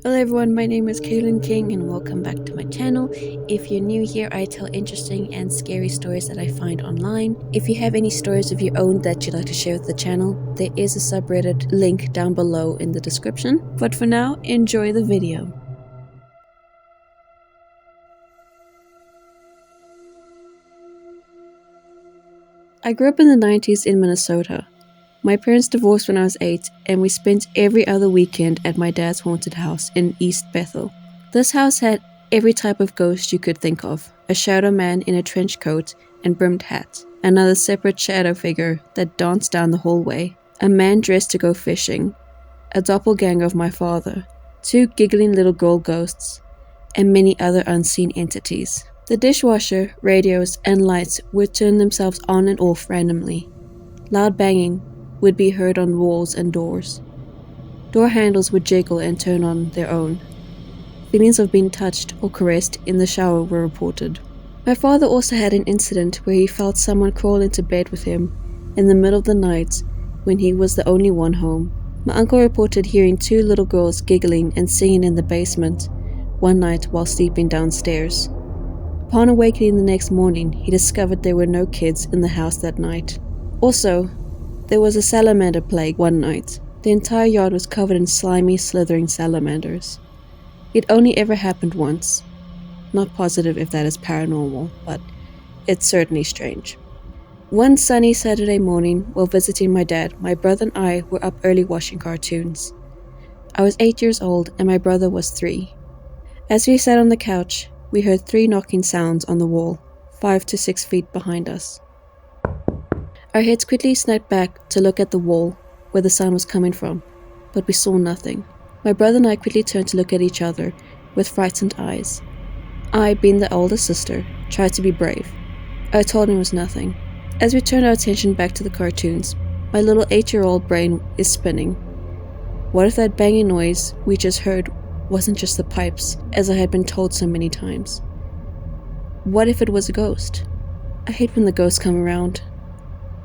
Hello everyone, my name is Kaylin King and welcome back to my channel. If you're new here, I tell interesting and scary stories that I find online. If you have any stories of your own that you'd like to share with the channel, there is a subreddit link down below in the description. But for now, enjoy the video. I grew up in the 90s in Minnesota. My parents divorced when I was 8, and we spent every other weekend at my dad's haunted house in East Bethel. This house had every type of ghost you could think of: a shadow man in a trench coat and brimmed hat, another separate shadow figure that danced down the hallway, a man dressed to go fishing, a doppelganger of my father, 2 giggling little girl ghosts, and many other unseen entities. The dishwasher, radios, and lights would turn themselves on and off randomly. Loud banging would be heard on walls and doors. Door handles would jiggle and turn on their own. Feelings of being touched or caressed in the shower were reported. My father also had an incident where he felt someone crawl into bed with him in the middle of the night when he was the only one home. My uncle reported hearing 2 little girls giggling and singing in the basement one night while sleeping downstairs. Upon awakening the next morning, he discovered there were no kids in the house that night. Also, there was a salamander plague one night. The entire yard was covered in slimy, slithering salamanders. It only ever happened once. Not positive if that is paranormal, but it's certainly strange. One sunny Saturday morning, while visiting my dad, my brother and I were up early watching cartoons. I was 8 years old and my brother was 3. As we sat on the couch, we heard 3 knocking sounds on the wall, 5 to 6 feet behind us. Our heads quickly snapped back to look at the wall where the sound was coming from, but we saw nothing. My brother and I quickly turned to look at each other with frightened eyes. I, being the older sister, tried to be brave. I told him it was nothing. As we turned our attention back to the cartoons, my little 8-year-old brain is spinning. What if that banging noise we just heard wasn't just the pipes, as I had been told so many times? What if it was a ghost? I hate when the ghosts come around.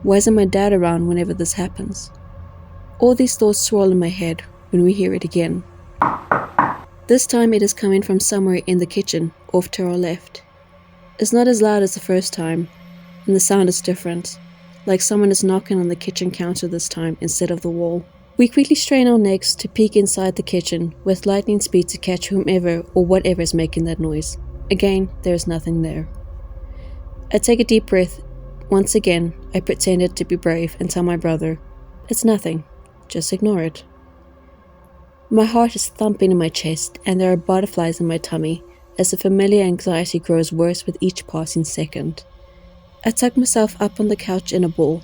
Why isn't my dad around whenever this happens? All these thoughts swirl in my head when we hear it again. This time it is coming from somewhere in the kitchen, off to our left. It's not as loud as the first time, and the sound is different, like someone is knocking on the kitchen counter this time instead of the wall. We quickly strain our necks to peek inside the kitchen with lightning speed to catch whomever or whatever is making that noise. Again, there is nothing there. I take a deep breath. Once again, I pretended to be brave and tell my brother, "It's nothing, just ignore it." My heart is thumping in my chest and there are butterflies in my tummy as the familiar anxiety grows worse with each passing second. I tuck myself up on the couch in a ball,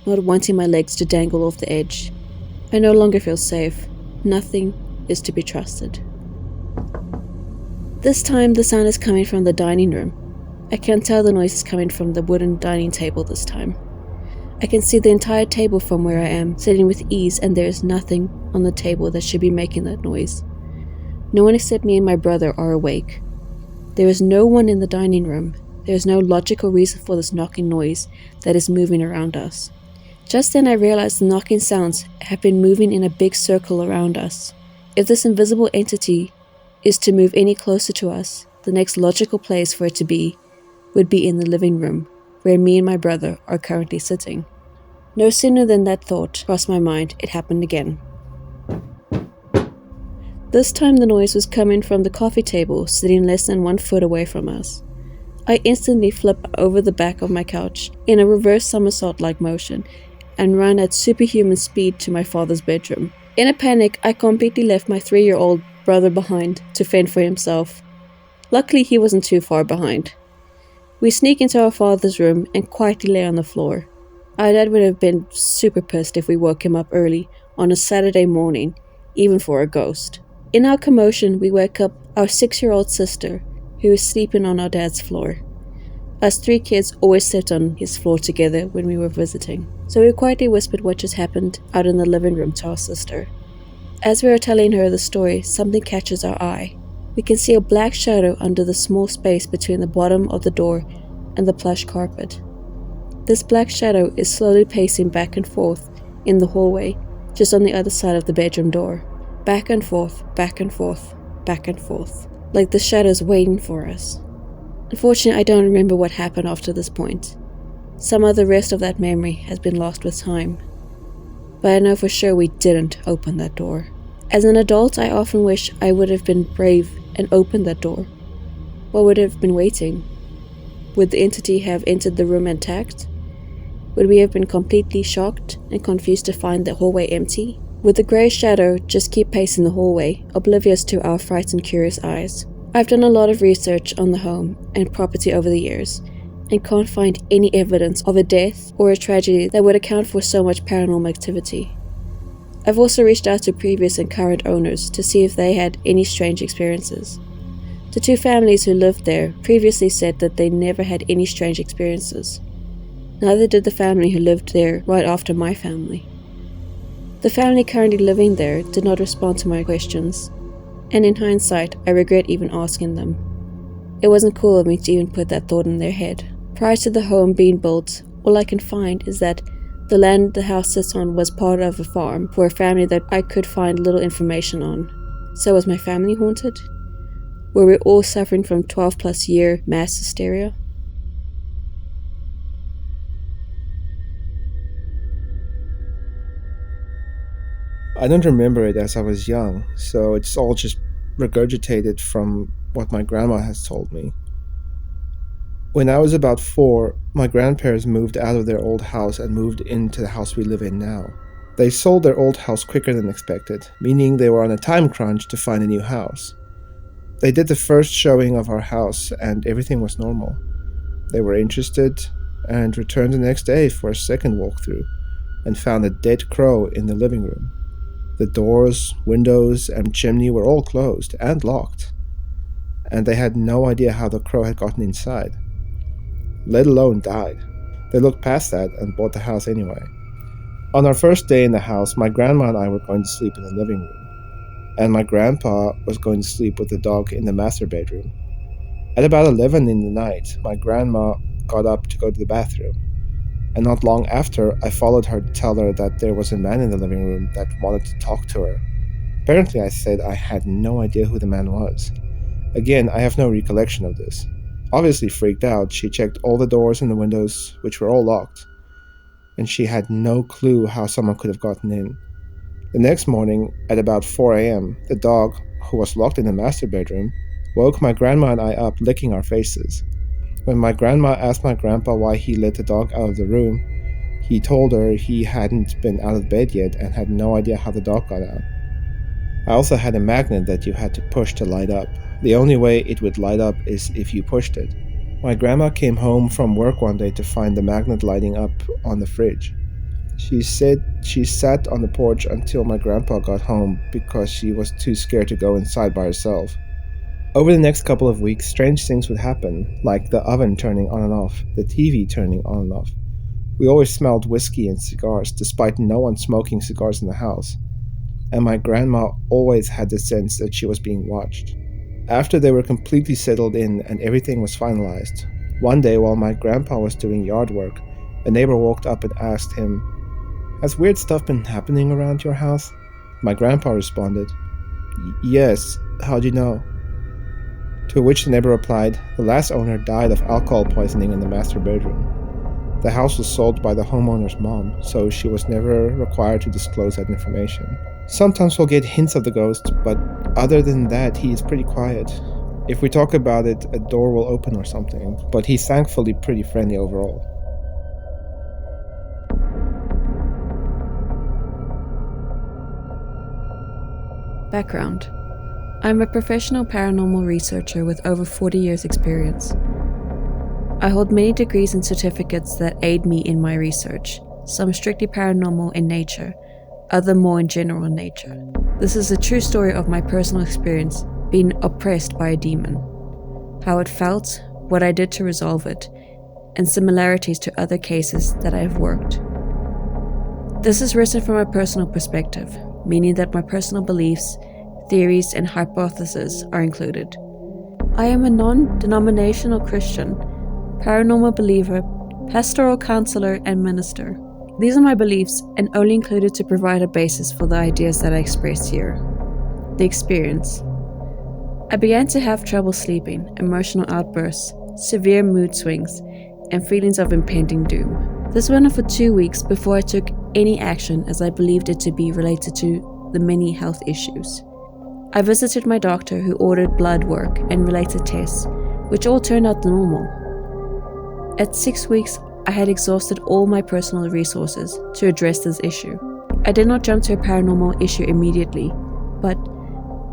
not wanting my legs to dangle off the edge. I no longer feel safe. Nothing is to be trusted. This time the sound is coming from the dining room. I can tell the noise is coming from the wooden dining table this time. I can see the entire table from where I am, sitting with ease, and there is nothing on the table that should be making that noise. No one except me and my brother are awake. There is no one in the dining room. There is no logical reason for this knocking noise that is moving around us. Just then I realized the knocking sounds have been moving in a big circle around us. If this invisible entity is to move any closer to us, the next logical place for it to be would be in the living room, where me and my brother are currently sitting. No sooner than that thought crossed my mind, it happened again. This time the noise was coming from the coffee table sitting less than 1 foot away from us. I instantly flip over the back of my couch in a reverse somersault-like motion and run at superhuman speed to my father's bedroom. In a panic, I completely left my 3-year-old brother behind to fend for himself. Luckily, he wasn't too far behind. We sneak into our father's room and quietly lay on the floor. Our dad would have been super pissed if we woke him up early on a Saturday morning, even for a ghost. In our commotion, we wake up our 6-year-old sister, who is sleeping on our dad's floor. Us 3 kids always slept on his floor together when we were visiting, so we quietly whispered what just happened out in the living room to our sister. As we are telling her the story, something catches our eye. We can see a black shadow under the small space between the bottom of the door and the plush carpet. This black shadow is slowly pacing back and forth in the hallway, just on the other side of the bedroom door. back and forth, back and forth, back and forth, like the shadows waiting for us. Unfortunately, I don't remember what happened after this point. Some of the rest of that memory has been lost with time. But I know for sure we didn't open that door. As an adult, I often wish I would have been brave and opened that door. What would have been waiting? Would the entity have entered the room intact? Would we have been completely shocked and confused to find the hallway empty? Would the grey shadow just keep pacing the hallway, oblivious to our frightened, curious eyes? I've done a lot of research on the home and property over the years, and can't find any evidence of a death or a tragedy that would account for so much paranormal activity. I've also reached out to previous and current owners to see if they had any strange experiences. The two families who lived there previously said that they never had any strange experiences. Neither did the family who lived there right after my family. The family currently living there did not respond to my questions, and in hindsight, I regret even asking them. It wasn't cool of me to even put that thought in their head. Prior to the home being built, all I can find is that the land the house sits on was part of a farm for a family that I could find little information on. So was my family haunted? Were we all suffering from 12+ year mass hysteria? I don't remember it as I was young, so it's all just regurgitated from what my grandma has told me. When I was about 4, my grandparents moved out of their old house and moved into the house we live in now. They sold their old house quicker than expected, meaning they were on a time crunch to find a new house. They did the first showing of our house and everything was normal. They were interested and returned the next day for a second walkthrough and found a dead crow in the living room. The doors, windows, and chimney were all closed and locked, and they had no idea how the crow had gotten inside, let alone died. They looked past that and bought the house anyway. On our first day in the house, my grandma and I were going to sleep in the living room, and my grandpa was going to sleep with the dog in the master bedroom. At about 11 in the night, my grandma got up to go to the bathroom, and not long after, I followed her to tell her that there was a man in the living room that wanted to talk to her. Apparently, I said I had no idea who the man was. Again, I have no recollection of this. Obviously freaked out, she checked all the doors and the windows, which were all locked, and she had no clue how someone could have gotten in. The next morning, at about 4 a.m., the dog, who was locked in the master bedroom, woke my grandma and I up licking our faces. When my grandma asked my grandpa why he let the dog out of the room, he told her he hadn't been out of bed yet and had no idea how the dog got out. I also had a magnet that you had to push to light up. The only way it would light up is if you pushed it. My grandma came home from work one day to find the magnet lighting up on the fridge. She said she sat on the porch until my grandpa got home because she was too scared to go inside by herself. Over the next couple of weeks, strange things would happen, like the oven turning on and off, the TV turning on and off. We always smelled whiskey and cigars, despite no one smoking cigars in the house. And my grandma always had the sense that she was being watched. After they were completely settled in and everything was finalized, one day while my grandpa was doing yard work, a neighbor walked up and asked him, "Has weird stuff been happening around your house?" My grandpa responded, "Yes, how'd you know?" To which the neighbor replied, "The last owner died of alcohol poisoning in the master bedroom. The house was sold by the homeowner's mom, so she was never required to disclose that information. Sometimes we'll get hints of the ghost, but other than that, he is pretty quiet. If we talk about it, a door will open or something, but he's thankfully pretty friendly overall." Background: I'm a professional paranormal researcher with over 40 years experience. I hold many degrees and certificates that aid me in my research, some strictly paranormal in nature, other more in general in nature. This is a true story of my personal experience being oppressed by a demon, how it felt, what I did to resolve it, and similarities to other cases that I have worked. This is written from a personal perspective, meaning that my personal beliefs, theories, and hypotheses are included. I am a non-denominational Christian, paranormal believer, pastoral counselor, and minister. These are my beliefs and only included to provide a basis for the ideas that I express here. the experience. I began to have trouble sleeping, emotional outbursts, severe mood swings, and feelings of impending doom. This went on for 2 weeks before I took any action, as I believed it to be related to the many health issues. I visited my doctor, who ordered blood work and related tests, which all turned out normal. At 6 weeks, I had exhausted all my personal resources to address this issue. I did not jump to a paranormal issue immediately, but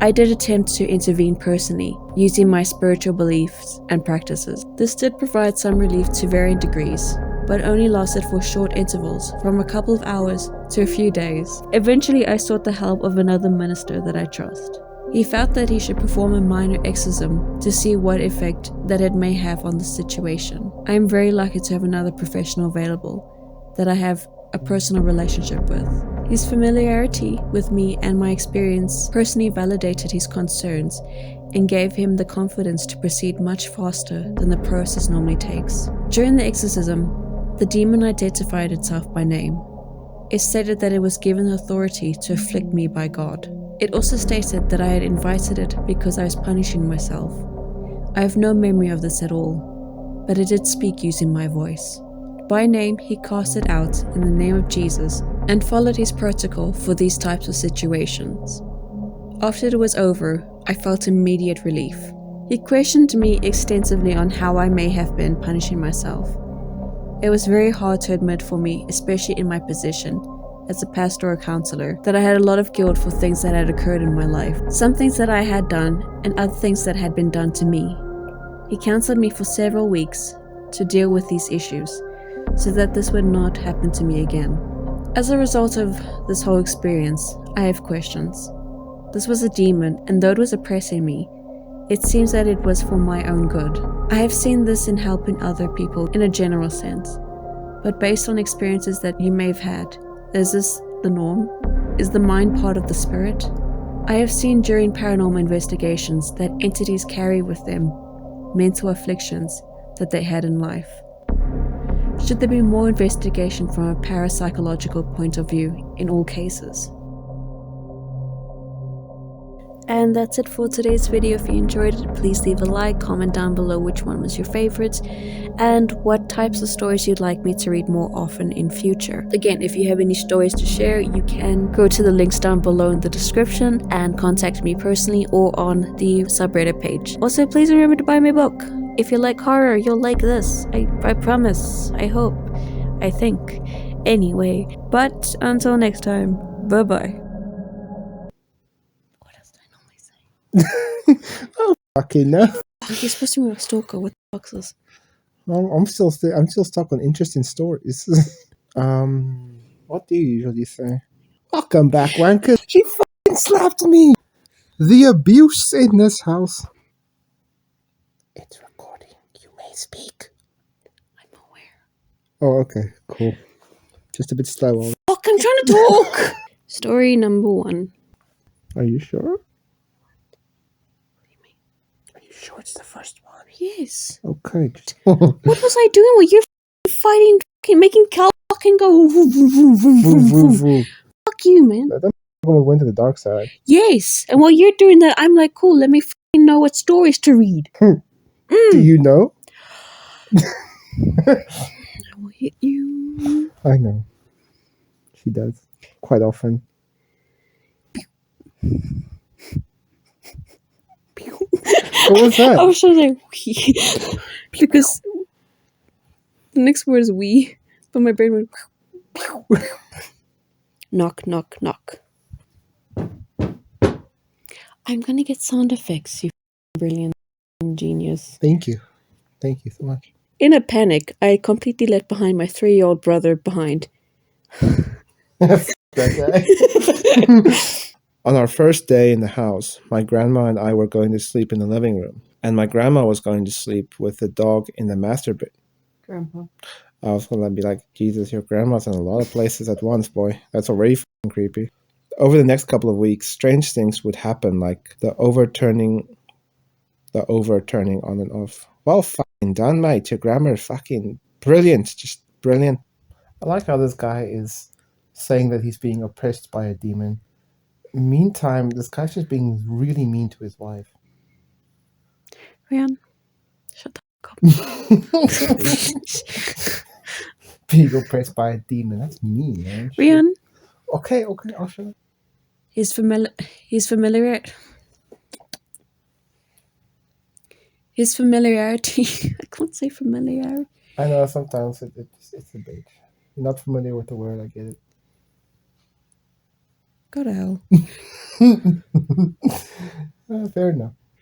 I did attempt to intervene personally, using my spiritual beliefs and practices. This did provide some relief to varying degrees, but only lasted for short intervals, from a couple of hours to a few days. Eventually, I sought the help of another minister that I trust. He felt that he should perform a minor exorcism to see what effect that it may have on the situation. I am very lucky to have another professional available that I have a personal relationship with. His familiarity with me and my experience personally validated his concerns and gave him the confidence to proceed much faster than the process normally takes. During the exorcism, the demon identified itself by name. It stated that it was given authority to afflict me by God. It also stated that I had invited it because I was punishing myself. I have no memory of this at all, but it did speak using my voice. By name, he cast it out in the name of Jesus and followed his protocol for these types of situations. After it was over, I felt immediate relief. He questioned me extensively on how I may have been punishing myself. It was very hard to admit for me, especially in my position as a pastoral counselor, that I had a lot of guilt for things that had occurred in my life, some things that I had done and other things that had been done to me. He counseled me for several weeks to deal with these issues, so that this would not happen to me again. As a result of this whole experience, I have questions. This was a demon, and though it was oppressing me, it seems that it was for my own good. I have seen this in helping other people in a general sense, but based on experiences that you may have had, is this the norm? Is the mind part of the spirit? I have seen during paranormal investigations that entities carry with them mental afflictions that they had in life. Should there be more investigation from a parapsychological point of view in all cases? And that's it for today's video. If you enjoyed it, please leave a like, comment down below which one was your favorite, and what types of stories you'd like me to read more often in future. Again, if you have any stories to share, you can go to the links down below in the description and contact me personally or on the subreddit page. Also, please remember to buy my book. If you like horror, you'll like this. I promise. I hope. I think. Anyway, but until next time, bye-bye. What else did I normally say? Oh, fucking no. You're supposed to be a stalker. What the fuck is this? I'm still stuck on interesting stories. What do you usually say? Welcome back, wankers. She fucking slapped me. The abuse in this house. It's recording. You may speak. I'm aware. Oh, okay, cool. Just a bit slow. Fuck, I'm trying to talk! Story number 1. Are you sure? Are you sure it's the first one? Yes. Okay. What was I doing? Were you fighting, making Cal fucking go? Fuck you, man. That went to the dark side. Yes. And while you're doing that, I'm like, cool, let me fucking know what stories to read. Do you know? I will hit you. I know. She does. Quite often. What was that? I was trying to say we. Because the next word is we. But my brain went. Knock, knock, knock. I'm gonna get sound effects, you brilliant genius. Thank you. Thank you so much. In a panic, I completely left behind my 3-year-old brother behind. That guy. On our first day in the house, my grandma and I were going to sleep in the living room, and my grandma was going to sleep with the dog in the master bed. Grandpa. I was going to be like, Jesus, your grandma's in a lot of places at once, boy. That's already f***ing creepy. Over the next couple of weeks, strange things would happen, like the overturning on and off. Well, fucking done, mate. Your grammar is fucking brilliant. Just brilliant. I like how this guy is saying that he's being oppressed by a demon. Meantime, this guy's just being really mean to his wife. Rian, shut the fuck up. Being oppressed by a demon. That's mean, man. Shit. Rian, Okay, I'll shut up. his familiar, his familiar, his familiarity. I can't say familiarity. I know sometimes it's a bait. You're not familiar with the word, I get Go to hell. it. Fair enough.